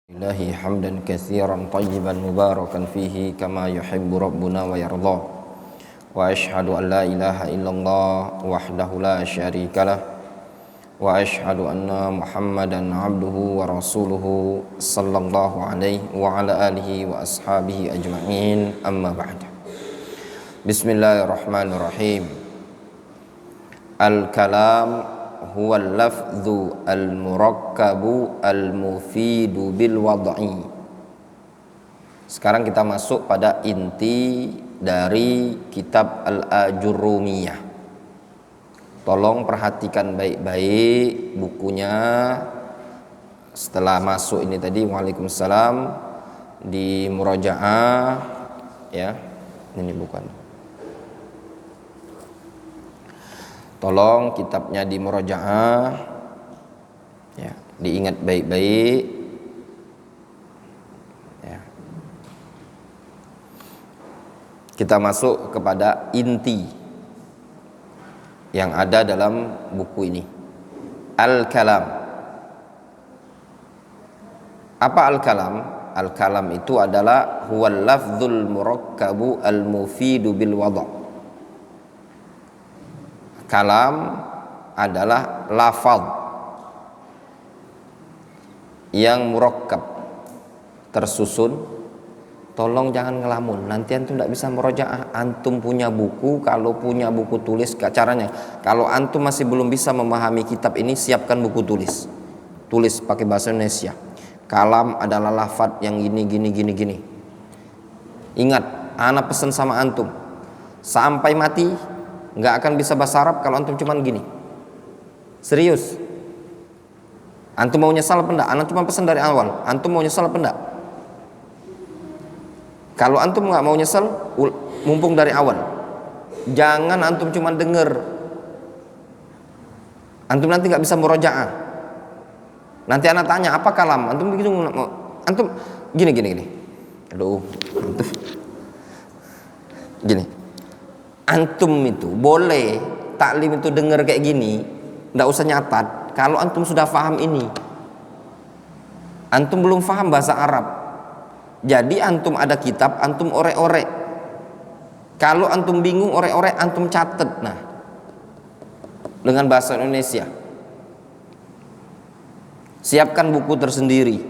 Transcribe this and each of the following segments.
Ilahi hamdan katsiran tayyiban mubarakan fihi kama yuhibbu rabbuna wa yarda. Wa ashhadu an la ilaha illallah wahdahu la syarikalah wa ashhadu anna Muhammadan abduhu wa rasuluhu sallallahu alaihi wa ala alihi wa ashabihi ajma'in, amma ba'd. Bismillahirrahmanirrahim. Al-kalam huwa al-lafdhu al-murakkabu al-mufidu bil wad'i. Sekarang kita masuk pada inti dari kitab Al-Ajurrumiyah. Tolong perhatikan baik-baik bukunya. Setelah masuk ini tadi, waalaikumsalam, di murajaah ya. Ini bukan. Tolong kitabnya di murajaah ya, diingat baik-baik ya. Kita masuk kepada inti yang ada dalam buku ini. Al-kalam. Apa al-kalam? Al-kalam itu adalah huwal lafdzul murakkabu al-mufidu bil wad'. Kalam adalah lafaz yang murakkab, tersusun. Tolong jangan ngelamun, nanti antum tidak bisa murojaah. Antum punya buku, kalau punya buku tulis, caranya kalau antum masih belum bisa memahami kitab ini, siapkan buku tulis. Tulis pakai bahasa Indonesia. Kalam adalah lafaz yang gini. Ingat, ana pesan sama antum, sampai mati nggak akan bisa bahasa Arab kalau antum cuman gini. Serius. Antum mau nyesal apa enggak? Anak cuma pesan dari awal. Antum mau nyesal apa enggak? Kalau antum nggak mau nyesal, mumpung dari awal. Jangan antum cuma denger. Antum nanti nggak bisa murojaah. Nanti anak tanya apa kalam. Antum begitu, antum gini. Aduh, antum gini. Antum itu boleh taklim itu dengar kayak gini, nggak usah nyatat. Kalau antum sudah paham ini, antum belum paham bahasa Arab, jadi antum ada kitab, antum orek-orek. Kalau antum bingung orek-orek, antum catet. Nah, dengan bahasa Indonesia, siapkan buku tersendiri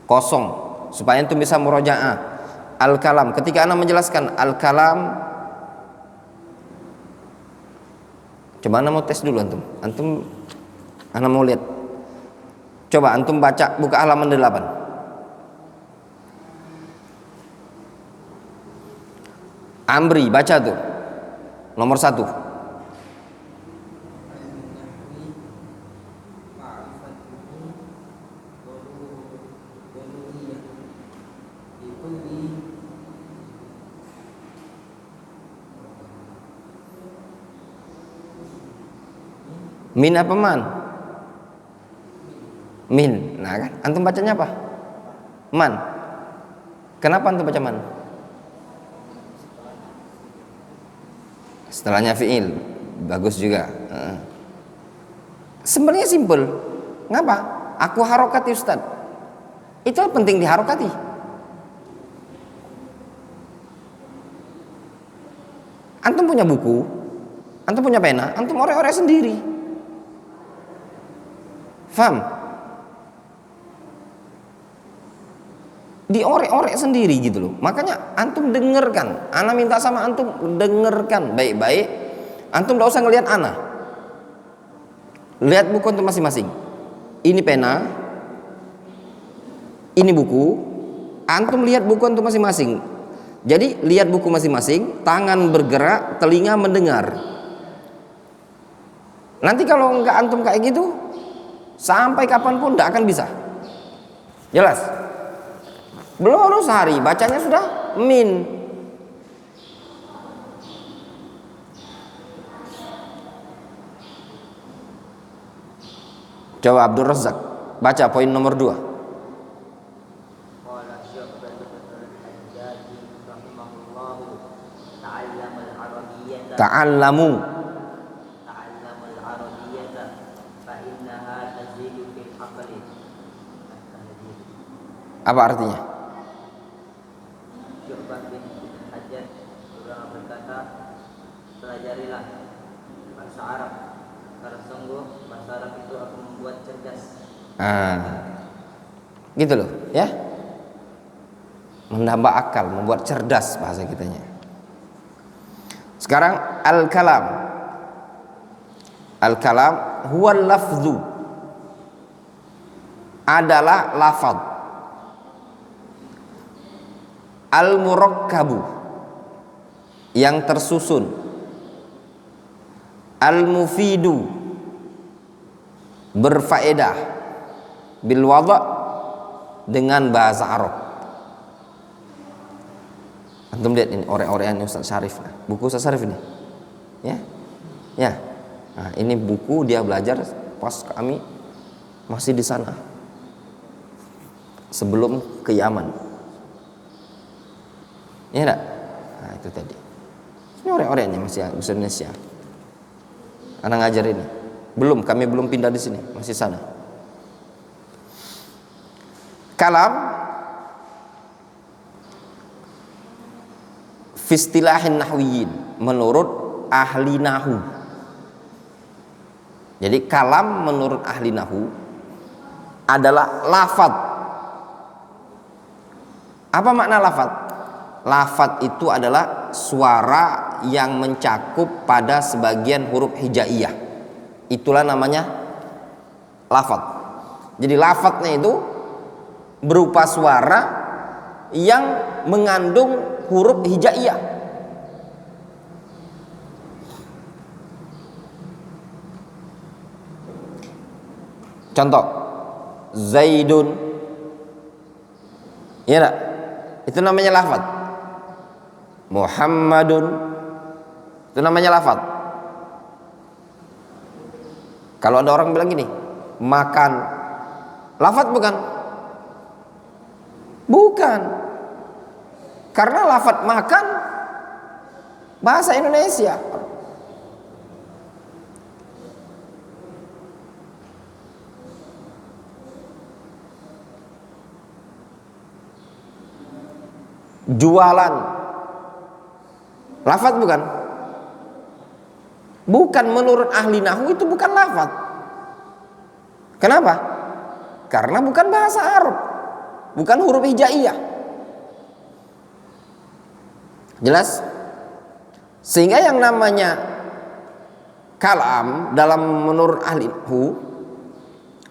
kosong supaya antum bisa murojaah. Al-kalam, ketika ana menjelaskan al-kalam, coba ana mau tes dulu antum ana mau lihat. Coba antum baca buka halaman 8. Amri, baca tuh nomor 1. Min apa man? Min. Nah kan, antum bacanya apa? Man. Kenapa antum baca man? Setelahnya fi'il. Bagus juga. Sebenarnya simple. Ngapa? Aku harokati Ustaz. Itu penting diharokati. Antum punya buku, antum punya pena, antum orek-orek sendiri. Faham? Diorek-orek sendiri gitu loh. Makanya antum dengarkan. Ana minta sama antum dengarkan baik-baik. Antum tidak usah ngelihat ana. Lihat buku antum masing-masing. Ini pena, ini buku. Antum lihat buku antum masing-masing. Jadi lihat buku masing-masing, tangan bergerak, telinga mendengar. Nanti kalau enggak antum kayak gitu, sampai kapanpun tidak akan bisa. Jelas? Belum sehari bacanya sudah min. Coba Abdul Razak baca poin nomor 2. Ta'allamu. Apa artinya? Syu'bah bin Hajjaj beliau berkata, pelajarilah bahasa Arab karena sungguh bahasa Arab itu akan membuat cerdas. Gitu loh, ya. Menambah akal, membuat cerdas bahasa kitanya. Sekarang al-kalam. Al-kalam huwa lafzu, adalah lafaz. Al-murakkabu, yang tersusun. Al-mufidu, berfaedah. Bil wada', dengan bahasa Arab. Antum lihat ini orek-orekan Ustaz Syarif. Buku Ustaz Syarif ini. Ya. Ya. Nah, ini buku dia belajar pas kami masih di sana. Sebelum ke Yaman. Ya enggak? Nah, itu tadi. Ini orek-oreknya masih bahasa Indonesia. Anak ngajar ini. Kami belum pindah di sini, masih sana. Kalam fi istilahin nahwiyin, menurut ahli nahu. Jadi kalam menurut ahli nahu adalah lafaz. Apa makna lafaz? Lafaz itu adalah suara yang mencakup pada sebagian huruf hijaiyah. Itulah namanya lafaz. Jadi lafaznya itu berupa suara yang mengandung huruf hijaiyah. Contoh, Zaidun, ya enggak? Itu namanya lafaz. Muhammadun, itu namanya lafaz. Kalau ada orang bilang gini, makan, lafaz bukan? Bukan. Karena lafaz makan bahasa Indonesia. Jualan, lafaz bukan? Bukan, menurut ahli nahwu itu bukan lafaz. Kenapa? Karena bukan bahasa Arab, bukan huruf hijaiyah. Jelas? Sehingga yang namanya kalam dalam menurut ahli nahwu,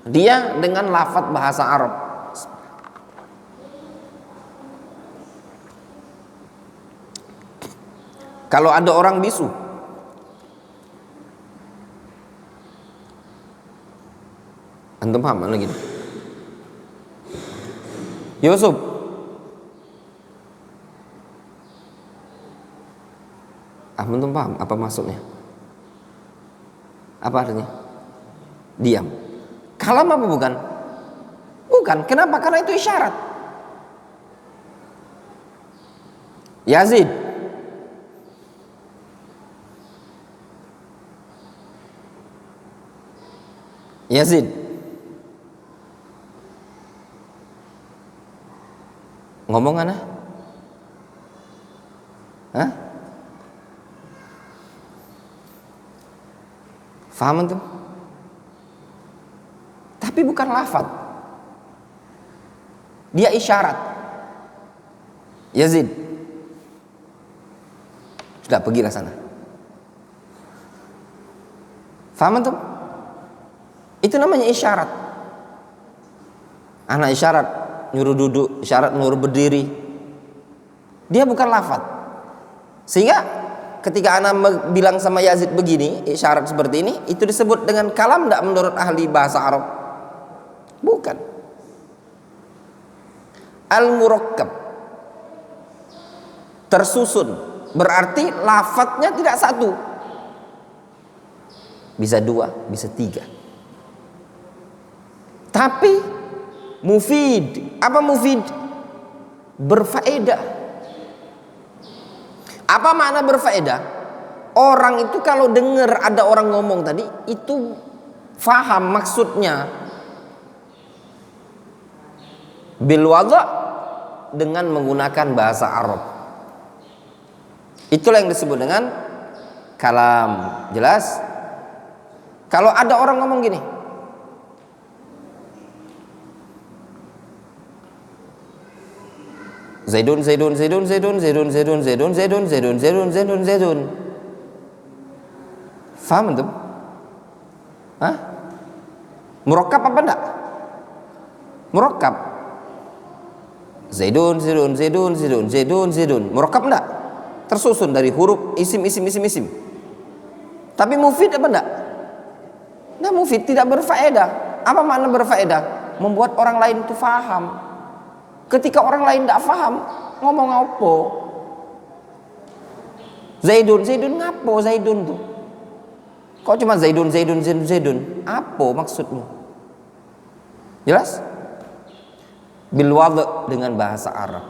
dia dengan lafaz bahasa Arab. Kalau ada orang bisu, antum paham mana gini? Yusuf, antum paham apa maksudnya? Apa artinya? Diam. Kalam apa bukan? Bukan. Kenapa? Karena itu isyarat. Yazid, Yazid, ngomong ana? Hah? Faham tuh? Tapi bukan lafaz. Dia isyarat. Yazid, sudah pergilah sana. Faham tuh? Itu namanya isyarat. Anak isyarat nyuruh duduk, isyarat nyuruh berdiri. Dia bukan lafaz. Sehingga ketika anak bilang sama Yazid begini, isyarat seperti ini, itu disebut dengan kalam enggak menurut ahli bahasa Arab? Bukan. Al-murakkab, tersusun, berarti lafadznya tidak satu, bisa dua, bisa tiga. Tapi mufid. Apa mufid? Berfaedah. Apa makna berfaedah? Orang itu kalau dengar ada orang ngomong tadi, itu faham maksudnya. bil wada' dengan menggunakan bahasa Arab. Itulah yang disebut dengan kalam. Jelas? Kalau ada orang ngomong gini, Zaidun Zaidun Zaidun Zaidun Zaidun Zaidun Zaidun Zaidun Zaidun Zaidun Zaidun Zaidun. Faham antum? Hah? Murakkab apa enggak? Murakkab. Zaidun Zaidun Zaidun Zaidun Zaidun Zaidun. Murakkab enggak? Tersusun dari huruf isim. Tapi mufid apa enggak? Nah, mufid, tidak berfaedah. Apa makna berfaedah? Membuat orang lain itu faham. Ketika orang lain tidak faham, ngomong apa? Zaidun ngapo Zaidun tuh? Kok cuma Zaidun? Apa maksudmu? Jelas? Bil wada' dengan bahasa Arab.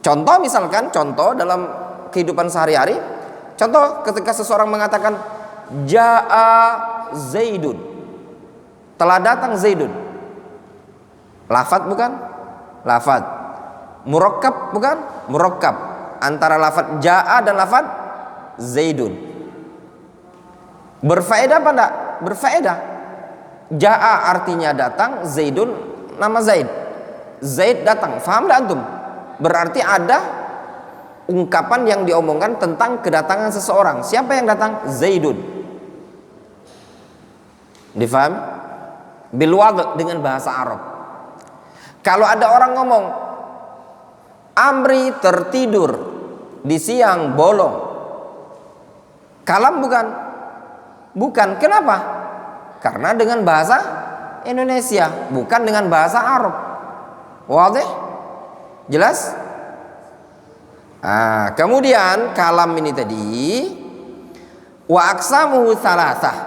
Contoh misalkan, contoh dalam kehidupan sehari-hari. Contoh ketika seseorang mengatakan Ja'a Zaidun, telah datang Zaidun. Lafad bukan? Lafad. Murakkab bukan? Murakkab. Antara lafad Ja'a dan lafad Zaidun. Berfaedah apa enggak? Berfaedah. Ja'a artinya datang, Zaidun nama Zaid. Zaid datang. Faham enggak antum? Berarti ada ungkapan yang diomongkan tentang kedatangan seseorang. Siapa yang datang? Zaidun. Difaham? Bil wada' dengan bahasa Arab. Kalau ada orang ngomong Amri tertidur di siang bolong, kalam bukan? Bukan. Kenapa? Karena dengan bahasa Indonesia, bukan dengan bahasa Arab. Wadih? Jelas? Kemudian kalam ini tadi wa aqsamuhu thalathah.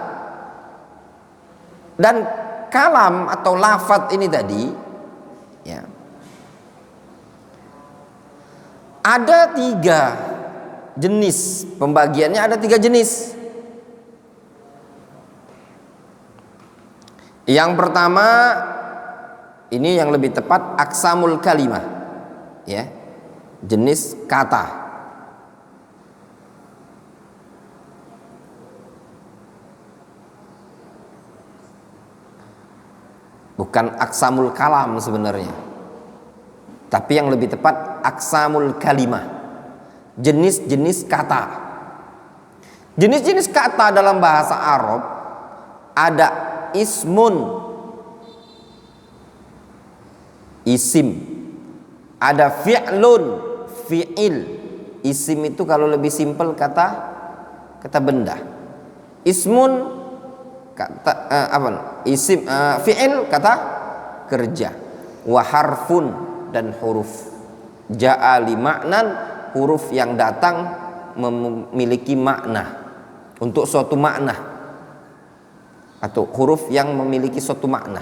Dan kalam atau lafaz ini tadi, ya, ada 3 jenis. Pembagiannya ada 3 jenis. Yang pertama, ini yang lebih tepat, aqsamul kalimah, ya, jenis kata. Bukan aksamul kalam sebenarnya, tapi yang lebih tepat aksamul kalimah, jenis-jenis kata. Jenis-jenis kata dalam bahasa Arab ada ismun, isim, ada fi'lun, fi'il. Isim itu kalau lebih simpel kata benda. Ismun kata isim, fi'il kata kerja. Wa harfun, dan huruf. Ja'a li ma'nan, huruf yang datang memiliki makna, untuk suatu makna, atau huruf yang memiliki suatu makna.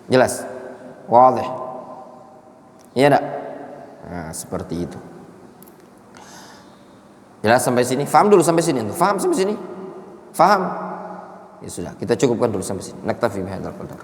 Jelas? Wadih? Iya enggak? Nah, seperti itu. Jelas sampai sini? Faham dulu sampai sini? Faham sampai sini? Faham? Ya sudah, kita cukupkan dulu sampai sini. Naktafi bihadzal qadar.